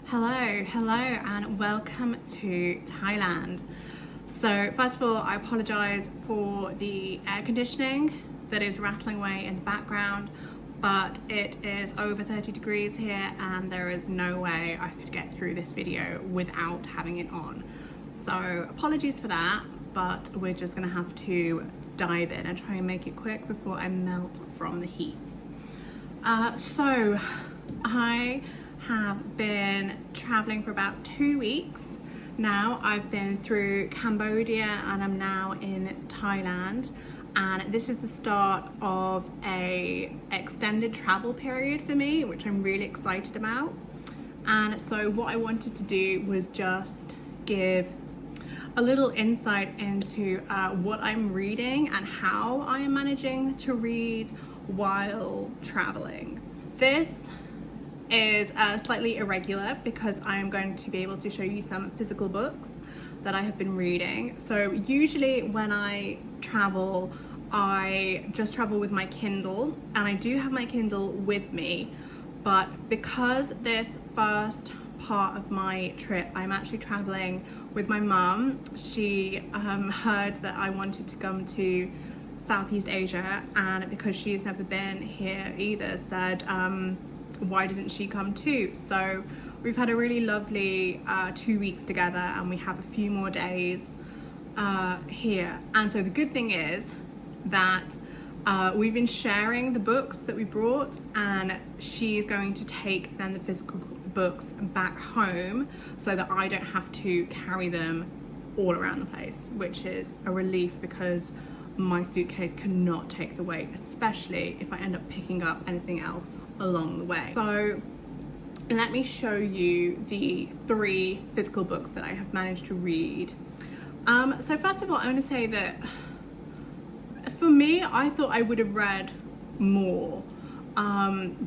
Hello, and welcome to Thailand. So first of all, I apologise for the air conditioning that is rattling away in the background, but it is over 30 degrees here and there is no way I could get through this video without having it on. So apologies for that, but we're just gonna have to dive in and try and make it quick before I melt from the heat. So I have been traveling for about 2 weeks now. I've been through Cambodia and I'm now in Thailand, and this is the start of a extended travel period for me, which I'm really excited about. And so what I wanted to do was just give a little insight into what I'm reading and how I am managing to read while traveling. This is slightly irregular because I am going to be able to show you some physical books that I have been reading. So usually when I travel, I just travel with my Kindle, and I do have my Kindle with me, but because this first part of my trip I'm actually traveling with my mum, she heard that I wanted to come to Southeast Asia, and because she's never been here either, said why doesn't she come too? So we've had a really lovely 2 weeks together, and we have a few more days here. And so the good thing is that we've been sharing the books that we brought, and she's going to take then the physical books back home so that I don't have to carry them all around the place, which is a relief because my suitcase cannot take the weight, especially if I end up picking up anything else along the way. So let me show you the 3 physical books that I have managed to read. So first of all, I want to say that for me, I thought I would have read more,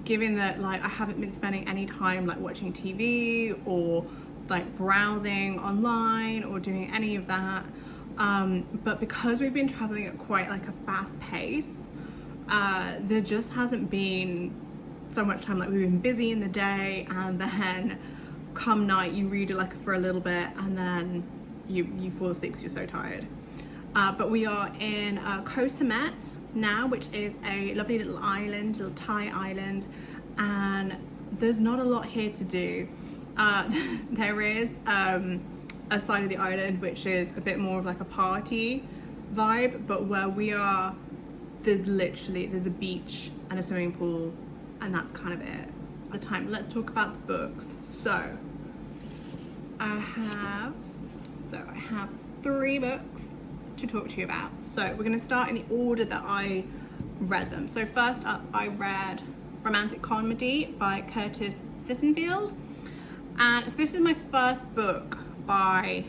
given that like I haven't been spending any time like watching TV or like browsing online or doing any of that. But because we've been traveling at quite like a fast pace, there just hasn't been so much time. Like we've been busy in the day, and then come night you read it like for a little bit and then you fall asleep because you're so tired. But we are in Koh Samet now, which is a lovely little island, little Thai island, and there's not a lot here to do. There is a side of the island which is a bit more of like a party vibe, but where we are, there's a beach and a swimming pool, and that's kind of it at the time. Let's talk about the books. So I have 3 books to talk to you about. So we're going to start in the order that I read them. So first up, I read Romantic Comedy by Curtis Sittenfeld, and so this is my first book by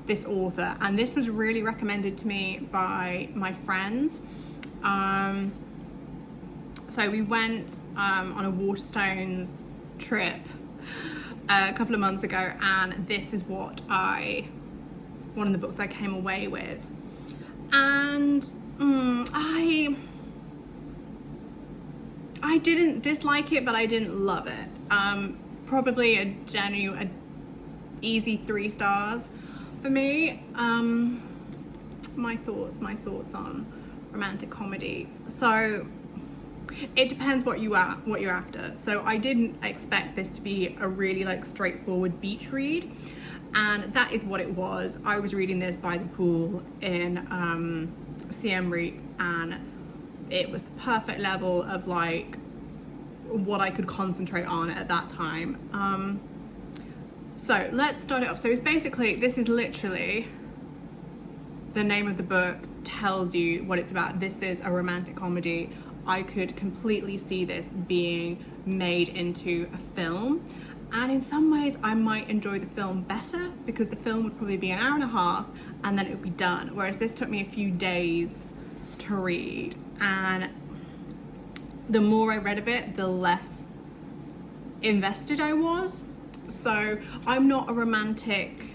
this author, and this was really recommended to me by my friends. So we went on a Waterstones trip a couple of months ago, and this is one of the books I came away with. And I didn't dislike it, but I didn't love it. Probably a genuine easy 3 stars for me. My thoughts on romantic comedy. So it depends what you're after. So I didn't expect this to be a really like straightforward beach read, and that is what it was. I was reading this by the pool in Siem Reap, and it was the perfect level of like what I could concentrate on at that time. So let's start it off. So it's basically, this is literally the name of the book tells you what it's about. This is a romantic comedy. I could completely see this being made into a film, and in some ways I might enjoy the film better because the film would probably be an hour and a half and then it would be done, whereas this took me a few days to read, and the more I read of it, the less invested I was. So I'm not a romantic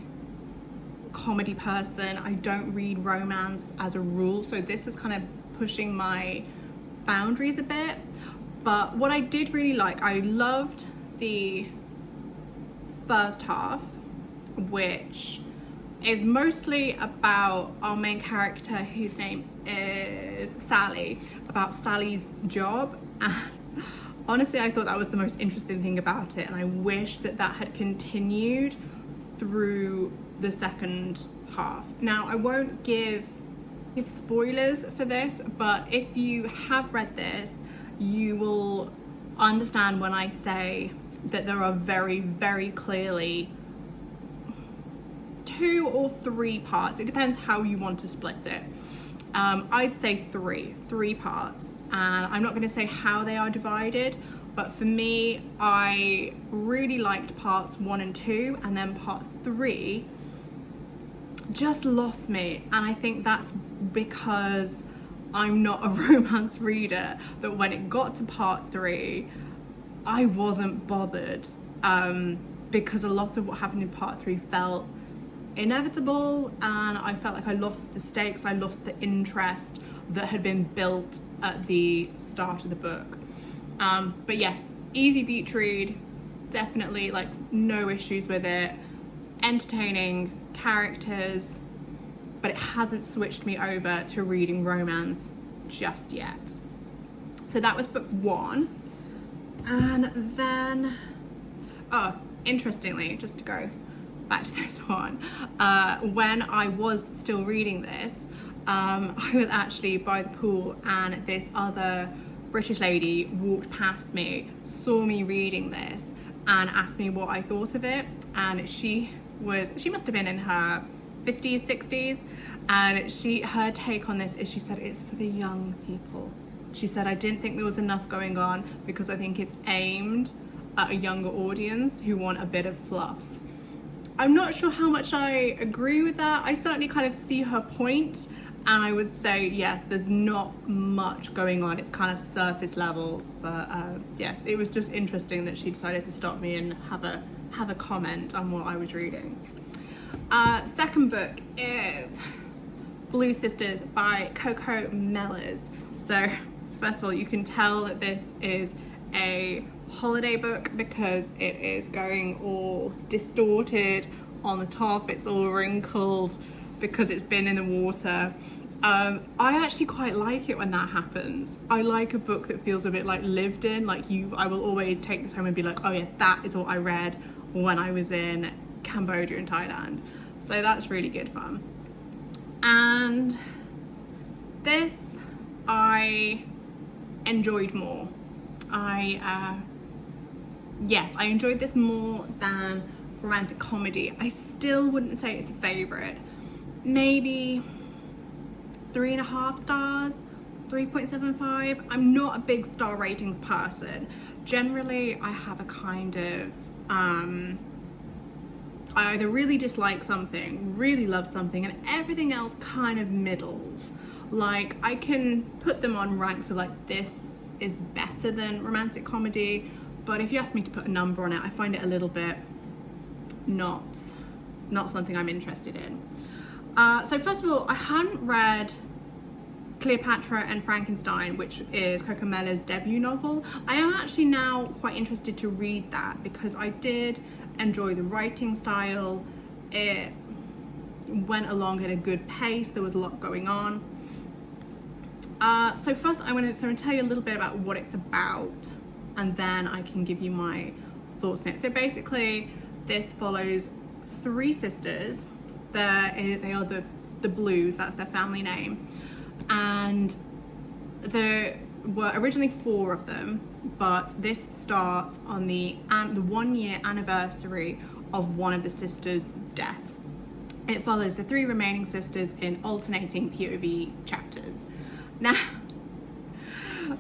comedy person. I don't read romance as a rule, so this was kind of pushing my boundaries a bit. But what I did really like, I loved the first half, which is mostly about our main character, whose name is Sally, about Sally's job. And honestly, I thought that was the most interesting thing about it, and I wish that that had continued through the second half. Now, I won't give spoilers for this, but if you have read this, you will understand when I say that there are very, very clearly 2 or 3 parts. It depends how you want to split it. I'd say three parts, and I'm not going to say how they are divided, but for me, I really liked parts 1 and 2, and then part 3 just lost me. And I think that's because I'm not a romance reader, that when it got to part 3, I wasn't bothered, because a lot of what happened in part 3 felt inevitable, and I felt like I lost the stakes, I lost the interest that had been built at the start of the book. But yes, easy beach read, definitely, like, no issues with it, entertaining characters, but it hasn't switched me over to reading romance just yet. So that was book 1. And then, interestingly, just to go back to this one, when I was still reading this, I was actually by the pool, and this other British lady walked past me, saw me reading this, and asked me what I thought of it. And she must have been in her 50s, 60s, and her take on this is, she said, it's for the young people. She said, I didn't think there was enough going on because I think it's aimed at a younger audience who want a bit of fluff. I'm not sure how much I agree with that. I certainly kind of see her point, and I would say, yeah, there's not much going on. It's kind of surface level, but yes, it was just interesting that she decided to stop me and have a comment on what I was reading. Second book is Blue Sisters by Coco Mellors. So first of all, you can tell that this is a holiday book because it is going all distorted on the top. It's all wrinkled because it's been in the water. I actually quite like it when that happens. I like a book that feels a bit like lived in, like I will always take this home and be like, oh yeah, that is what I read when I was in Cambodia and Thailand. So that's really good fun. And this I enjoyed more. Yes, I enjoyed this more than romantic comedy. I still wouldn't say it's a favorite. Maybe 3.5 stars, 3.75. I'm not a big star ratings person. Generally, I have a kind of, I either really dislike something, really love something, and everything else kind of middles. Like, I can put them on ranks of like, this is better than romantic comedy, but if you ask me to put a number on it, I find it a little bit not something I'm interested in. So first of all, I hadn't read Cleopatra and Frankenstein, which is Coco Mellors' debut novel. I am actually now quite interested to read that because I did enjoy the writing style. It went along at a good pace. There was a lot going on. So first I'm going to tell you a little bit about what it's about, and then I can give you my thoughts on it. So basically, this follows 3 sisters. They are the Blues, that's their family name. And there were originally 4 of them, but this starts on the 1-year anniversary of one of the sisters' deaths. It follows the 3 remaining sisters in alternating POV chapters. Now,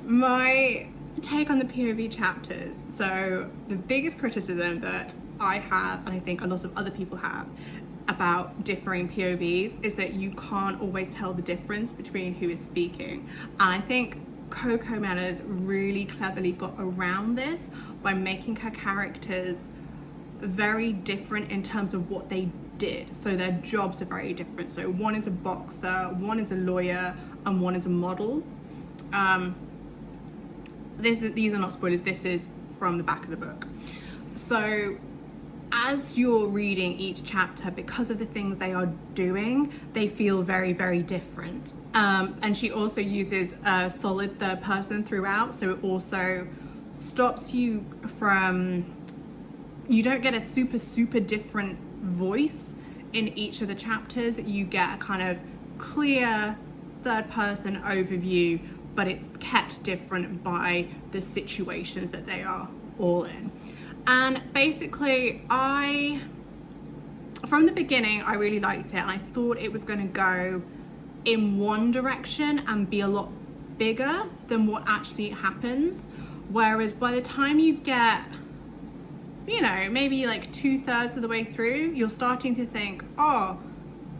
my take on the POV chapters, so the biggest criticism that I have, and I think a lot of other people have, about differing POVs is that you can't always tell the difference between who is speaking. And I think Coco Mellors really cleverly got around this by making her characters very different in terms of what they did. So their jobs are very different. So one is a boxer, one is a lawyer, and one is a model. These are not spoilers, this is from the back of the book. So as you're reading each chapter, because of the things they are doing, they feel very, very different. And she also uses a solid third person throughout, so it also stops you from, you don't get a super different voice in each of the chapters. You get a kind of clear third person overview, but it's kept different by the situations that they are all in. And basically, from the beginning, I really liked it, and I thought it was going to go in one direction and be a lot bigger than what actually happens. Whereas by the time you get, you know, maybe like 2/3 of the way through, you're starting to think, oh,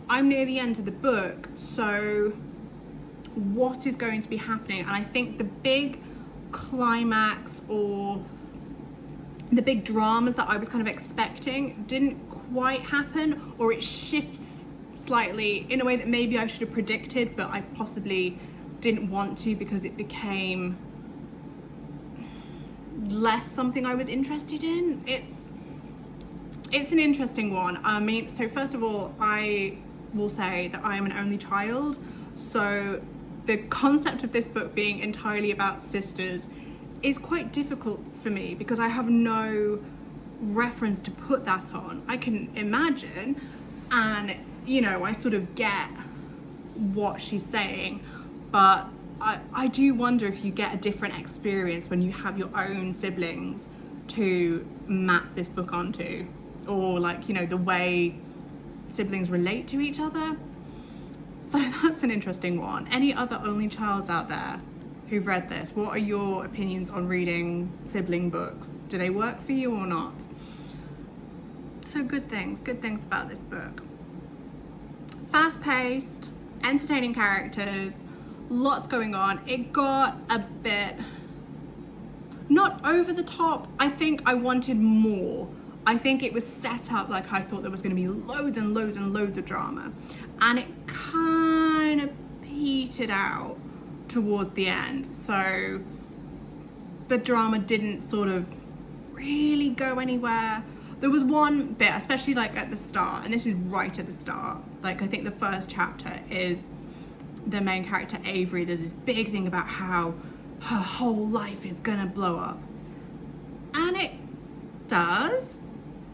I'm near the end of the book, so what is going to be happening? And I think the big climax or the big dramas that I was kind of expecting didn't quite happen, or it shifts slightly in a way that maybe I should have predicted, but I possibly didn't want to, because it became less something I was interested in. It's an interesting one. I mean, so first of all, I will say that I am an only child, so the concept of this book being entirely about sisters is quite difficult for me, because I have no reference to put that on. I can imagine, and you know, I sort of get what she's saying, but I do wonder if you get a different experience when you have your own siblings to map this book onto, or like, you know, the way siblings relate to each other. So that's an interesting one. Any other only childs out there who've read this? What are your opinions on reading sibling books? Do they work for you or not? So good things about this book. Fast-paced, entertaining characters, lots going on. It got a bit, not over the top. I think I wanted more. I think it was set up like I thought there was going to be loads and loads and loads of drama, and it kind of petered out towards the end. So the drama didn't sort of really go anywhere. There was one bit, especially like at the start, and this is right at the start, like I think the first chapter is the main character Avery. There's this big thing about how her whole life is gonna blow up, and it does,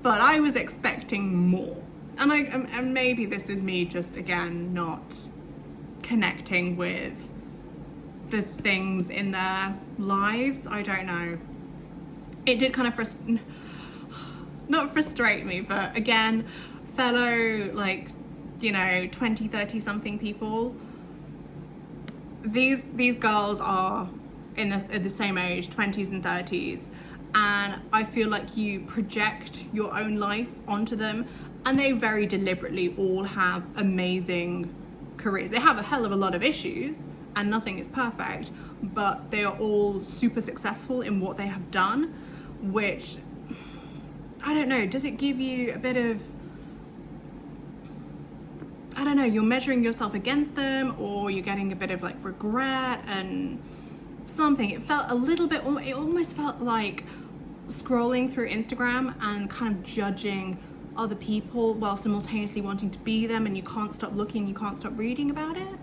but I was expecting more. And maybe this is me just again not connecting with the things in their lives. I don't know. It did kind of not frustrate me, but again, fellow, like, you know, 20, 30 something people, these girls are at the same age, 20s and 30s, and I feel like you project your own life onto them, and they very deliberately all have amazing careers. They have a hell of a lot of issues, and nothing is perfect, but they are all super successful in what they have done, which, I don't know, does it give you a bit of, I don't know, you're measuring yourself against them, or you're getting a bit of like regret and something. It felt a little bit, it almost felt like scrolling through Instagram and kind of judging other people while simultaneously wanting to be them, and you can't stop looking, you can't stop reading about it.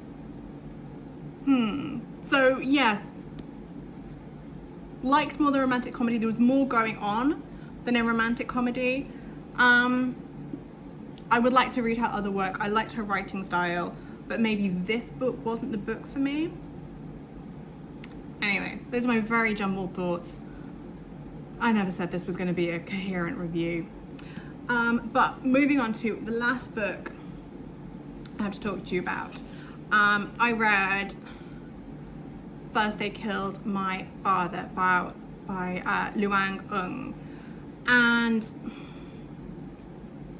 So yes, liked more the romantic comedy. There was more going on than a romantic comedy. I would like to read her other work. I liked her writing style, but maybe this book wasn't the book for me. Anyway, those are my very jumbled thoughts. I never said this was going to be a coherent review. But moving on to the last book I have to talk to you about. I read First They Killed My Father by Luang Ung, and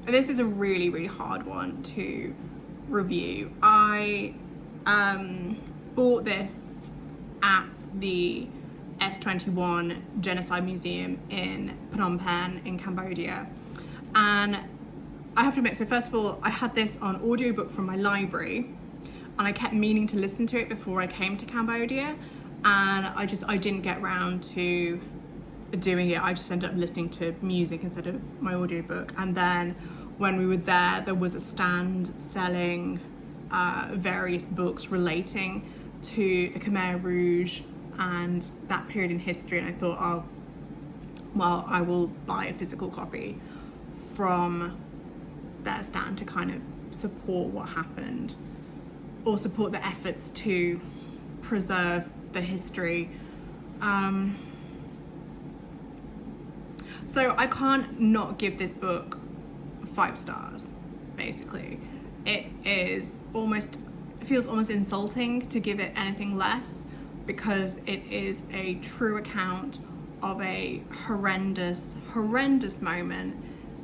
this is a really, really hard one to review. I bought this at the S21 Genocide Museum in Phnom Penh in Cambodia, and I have to admit, so first of all, I had this on audiobook from my library, and I kept meaning to listen to it before I came to Cambodia, and I didn't get round to doing it, I just ended up listening to music instead of my audiobook. And then when we were there was a stand selling various books relating to the Khmer Rouge and that period in history, and I thought, oh, well, I will buy a physical copy from their stand to kind of support what happened, or support the efforts to preserve the history. So I can't not give this book 5 stars, basically. It feels almost insulting to give it anything less, because it is a true account of a horrendous moment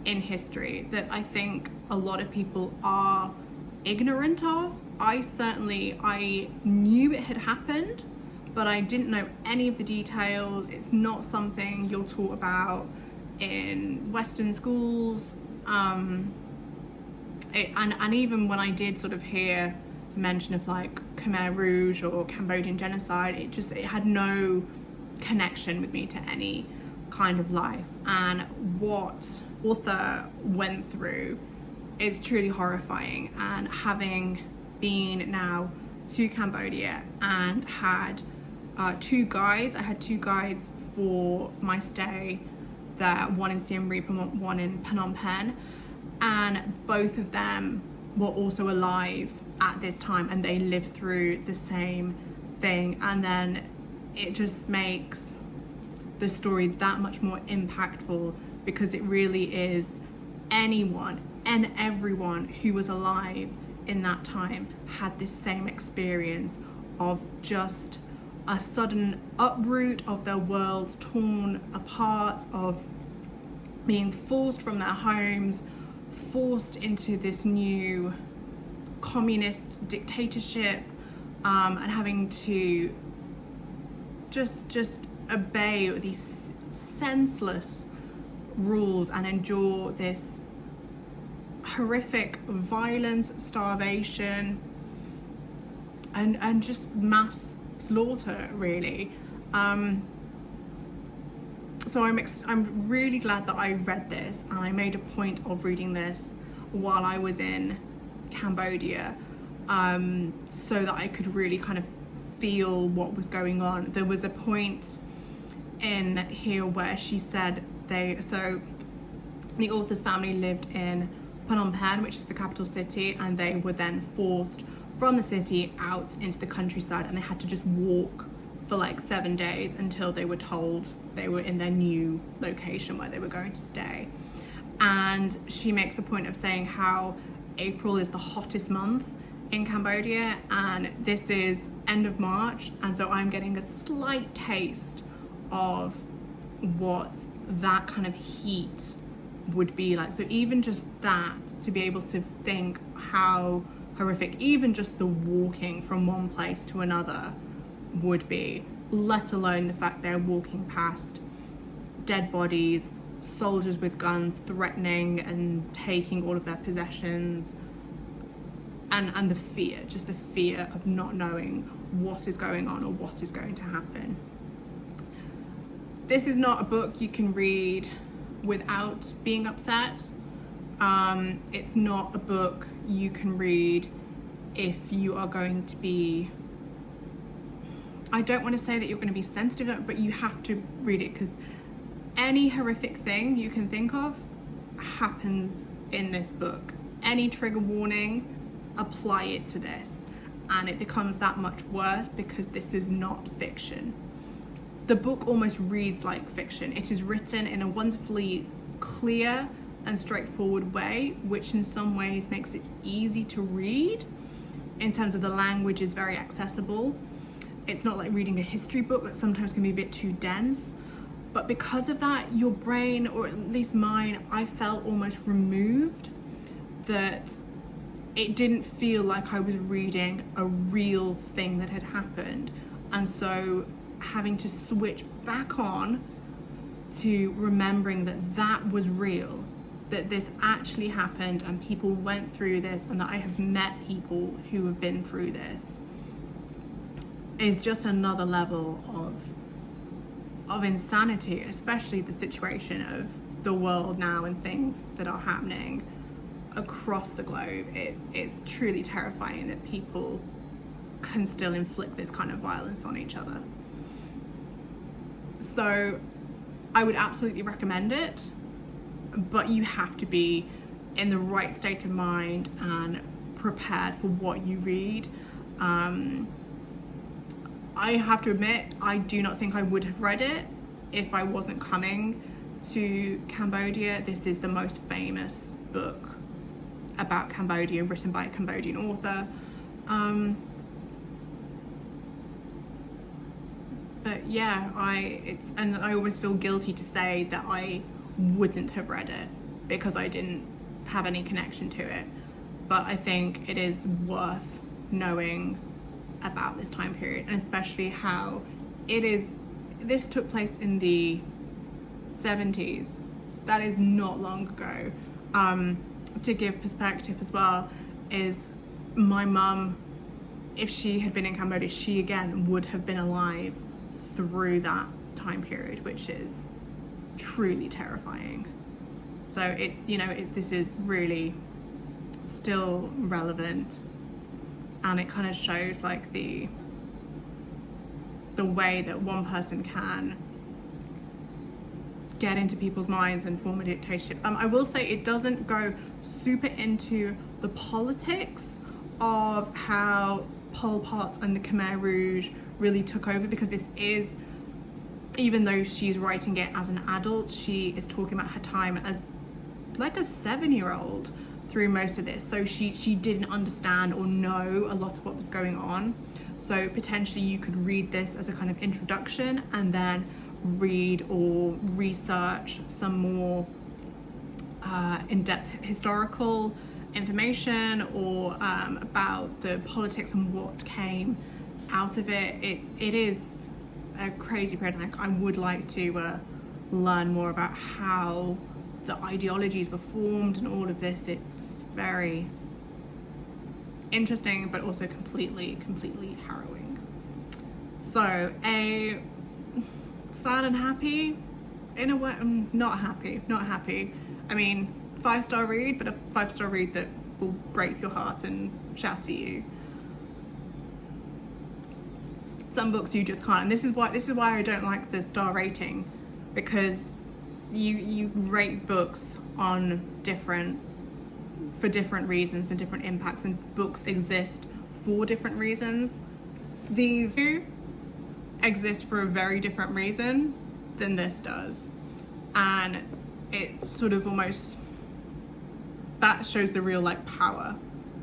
in history that I think a lot of people are ignorant of. I knew it had happened, but I didn't know any of the details. It's not something you're taught about in Western schools. And even when I did sort of hear mention of like Khmer Rouge or Cambodian genocide, it had no connection with me to any kind of life. And what author went through is truly horrifying. And having been now to Cambodia and had 2 guides, I had 2 guides for my stay there, one in Siem Reap and one in Phnom Penh, and both of them were also alive at this time, and they lived through the same thing. And then it just makes the story that much more impactful, because it really is anyone and everyone who was alive in that time had this same experience of just a sudden uproot of their worlds, torn apart, of being forced from their homes, forced into this new communist dictatorship, and having to just obey these senseless rules and endure this horrific violence, starvation, and just mass slaughter, really. So I'm really glad that I read this, and I made a point of reading this while I was in Cambodia, so that I could really kind of feel what was going on. There was a point in here where she said the author's family lived in Phnom Penh, which is the capital city, and they were then forced from the city out into the countryside, and they had to just walk for like 7 days until they were told they were in their new location where they were going to stay. And she makes a point of saying how April is the hottest month in Cambodia, and this is end of March, and so I'm getting a slight taste of what that kind of heat would be like. So even just that, to be able to think how horrific even just the walking from one place to another would be, let alone the fact they're walking past dead bodies, soldiers with guns threatening and taking all of their possessions, and the fear of not knowing what is going on or what is going to happen. This is not a book you can read without being upset. It's not a book you can read if you are going to be, I don't want to say that you're going to be sensitive, but you have to read it, because any horrific thing you can think of happens in this book. Any trigger warning, apply it to this, and it becomes that much worse because this is not fiction. The book almost reads like fiction. It is written in a wonderfully clear and straightforward way, which in some ways makes it easy to read. In terms of the language is very accessible. It's not like reading a history book that sometimes can be a bit too dense. But because of that, your brain, or at least mine, I felt almost removed, that it didn't feel like I was reading a real thing that had happened. And so having to switch back on to remembering that that was real, that this actually happened and people went through this, and that I have met people who have been through this, is just another level of of insanity, especially the situation of the world now and things that are happening across the globe. It's truly terrifying that people can still inflict this kind of violence on each other. So I would absolutely recommend it, but you have to be in the right state of mind and prepared for what you read. I have to admit, I do not think I would have read it if I wasn't coming to Cambodia. This is the most famous book about Cambodia, written by a Cambodian author. But yeah, and I always feel guilty to say that I wouldn't have read it because I didn't have any connection to it. But I think it is worth knowing about this time period, and especially how this took place in the 70s. That is not long ago. To give perspective as well, is my mum, if she had been in Cambodia, she again would have been alive through that time period, which is truly terrifying. So this is really still relevant, and it kind of shows like the way that one person can get into people's minds and form a dictatorship. I will say it doesn't go super into the politics of how Pol Pot and the Khmer Rouge really took over, because this is, even though she's writing it as an adult, she is talking about her time as like a 7-year-old through most of this. So she didn't understand or know a lot of what was going on. So potentially you could read this as a kind of introduction and then read or research some more in-depth historical information or about the politics and what came out of it. It is a crazy period. I would like to learn more about how the ideologies were formed and all of this. It's very interesting, but also completely harrowing. So a sad and happy, in a way, not happy. I mean, 5-star read, but a 5-star read that will break your heart and shatter you. Some books you just can't, and this is why I don't like the star rating, because you rate books on for different reasons and different impacts, and books exist for different reasons. These two exist for a very different reason than this does, and it sort of almost, that shows the real like power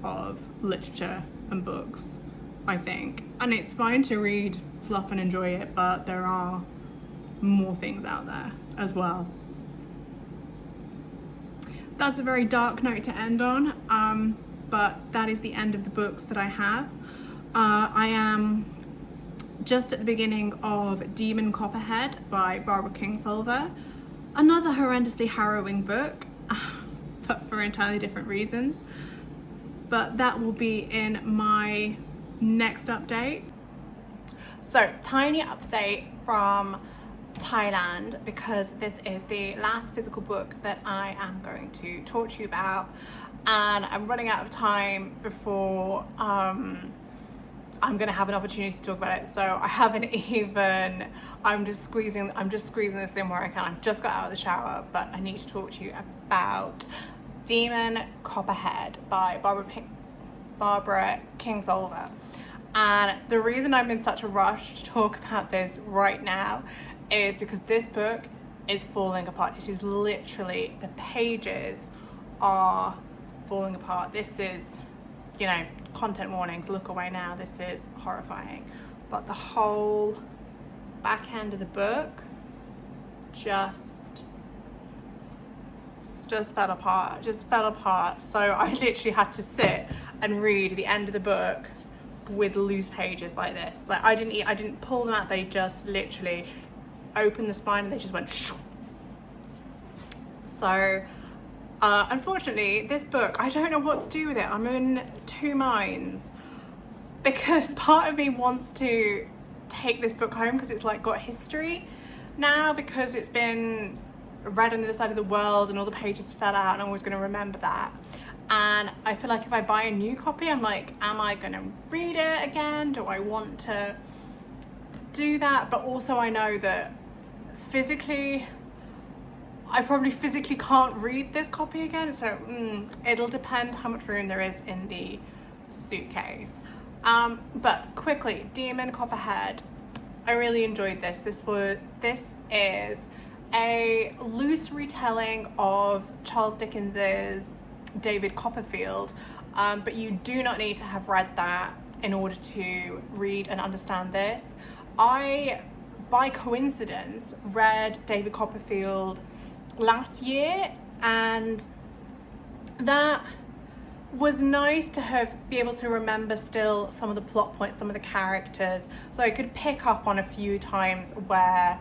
of literature and books, I think. And it's fine to read fluff and enjoy it, but there are more things out there as well. That's a very dark note to end on, but that is the end of the books that I have. I am just at the beginning of Demon Copperhead by Barbara Kingsolver, another horrendously harrowing book, but for entirely different reasons. But that will be in my next update. So, tiny update from Thailand, because this is the last physical book that I am going to talk to you about, and I'm running out of time before I'm gonna have an opportunity to talk about it. So I haven't even, I'm just squeezing this in where I can. I've just got out of the shower, but I need to talk to you about Demon Copperhead by Barbara Kingsolver. And the reason I'm in such a rush to talk about this right now is because this book is falling apart. It is literally, the pages are falling apart. This is, content warnings, look away now, this is horrifying. But the whole back end of the book just fell apart. So I literally had to sit and read the end of the book with loose pages like this. Like I didn't pull them out, they just literally opened the spine and they just went shoo. So unfortunately, this book, I don't know what to do with it. I'm in two minds, because part of me wants to take this book home because it's like got history now because it's been read on the other side of the world and all the pages fell out, and I'm always going to remember that. And I feel like if I buy a new copy, I'm like, am I going to read it again? Do I want to do that? But also I know that physically, I probably physically can't read this copy again. So it'll depend how much room there is in the suitcase. But quickly, Demon Copperhead. I really enjoyed this. This is a loose retelling of Charles Dickens's David Copperfield, but you do not need to have read that in order to read and understand this. I, by coincidence, read David Copperfield last year, and that was nice to be able to remember still some of the plot points, some of the characters, so I could pick up on a few times where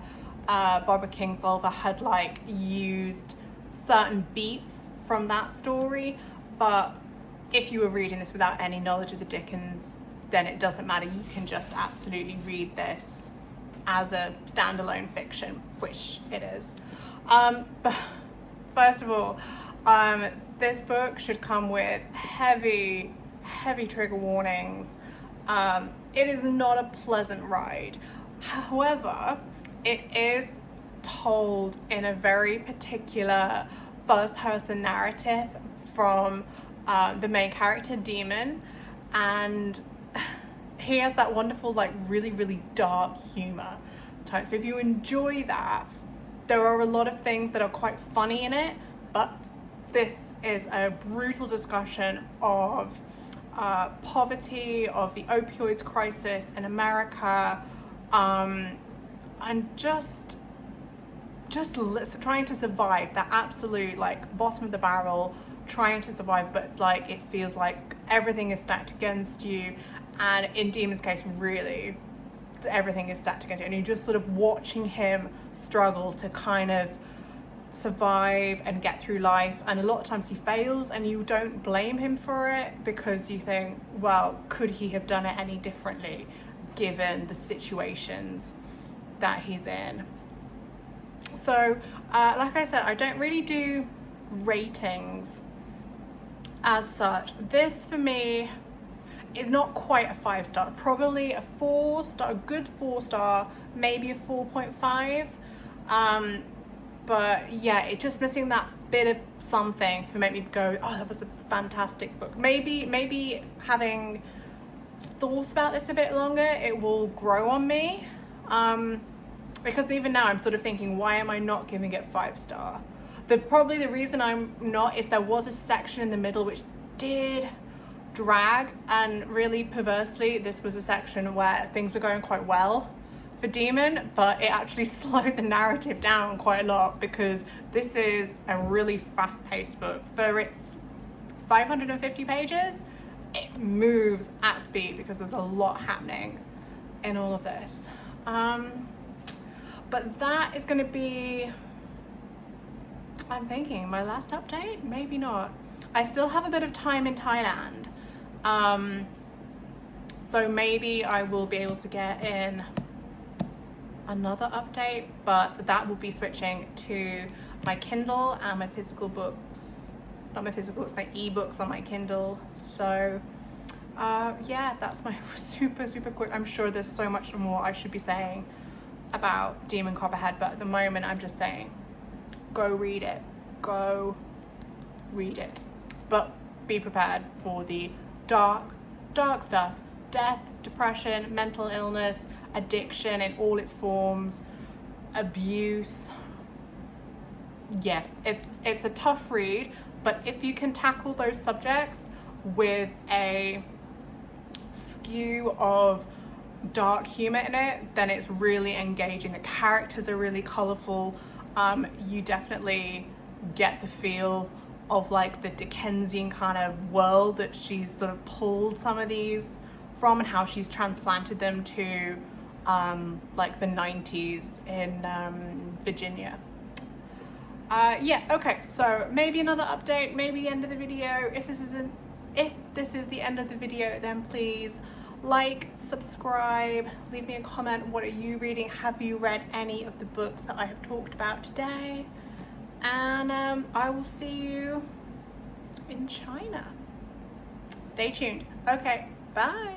Barbara Kingsolver had like used certain beats from that story. But if you were reading this without any knowledge of the Dickens, then it doesn't matter. You can just absolutely read this as a standalone fiction, which it is. But first of all, this book should come with heavy trigger warnings. It is not a pleasant ride. However, it is told in a very particular first-person narrative from the main character, Demon, and he has that wonderful, like, really dark humor type. So if you enjoy that, there are a lot of things that are quite funny in it, but this is a brutal discussion of poverty, of the opioids crisis in America, and just trying to survive, that absolute like bottom of the barrel, trying to survive, but like it feels like everything is stacked against you. And in Demon's case, really everything is stacked against you, and you're just sort of watching him struggle to kind of survive and get through life. And a lot of times he fails, and you don't blame him for it, because you think, well, could he have done it any differently given the situations that he's in? So like I said, I don't really do ratings as such. This for me is not quite a 5-star, probably a 4-star, a good 4-star, maybe a 4.5. But yeah, it's just missing that bit of something for make me go, oh, that was a fantastic book. Maybe having thought about this a bit longer, it will grow on me. Because even now I'm sort of thinking, why am I not giving it 5-star? Probably the reason I'm not is there was a section in the middle which did drag, and really perversely, this was a section where things were going quite well for Demon, but it actually slowed the narrative down quite a lot, because this is a really fast-paced book. For its 550 pages, it moves at speed because there's a lot happening in all of this. But that is going to be, I'm thinking, my last update? Maybe not. I still have a bit of time in Thailand. So maybe I will be able to get in another update, but that will be switching to my Kindle and my physical books. Not my physical books, my ebooks on my Kindle. So yeah, that's my super quick. I'm sure there's so much more I should be saying about Demon Copperhead, but at the moment I'm just saying, go read it, but be prepared for the dark stuff: death, depression, mental illness, addiction in all its forms, abuse. Yeah, it's a tough read, but if you can tackle those subjects with a skew of dark humor in it, then it's really engaging. The characters are really colorful. You definitely get the feel of like the Dickensian kind of world that she's sort of pulled some of these from, and how she's transplanted them to like the 90s in Virginia. Yeah, okay, so maybe another update, maybe the end of the video. If this is the end of the video, then please like, subscribe, leave me a comment. What are you reading? Have you read any of the books that I have talked about today? And I will see you in China. Stay tuned. Okay, bye.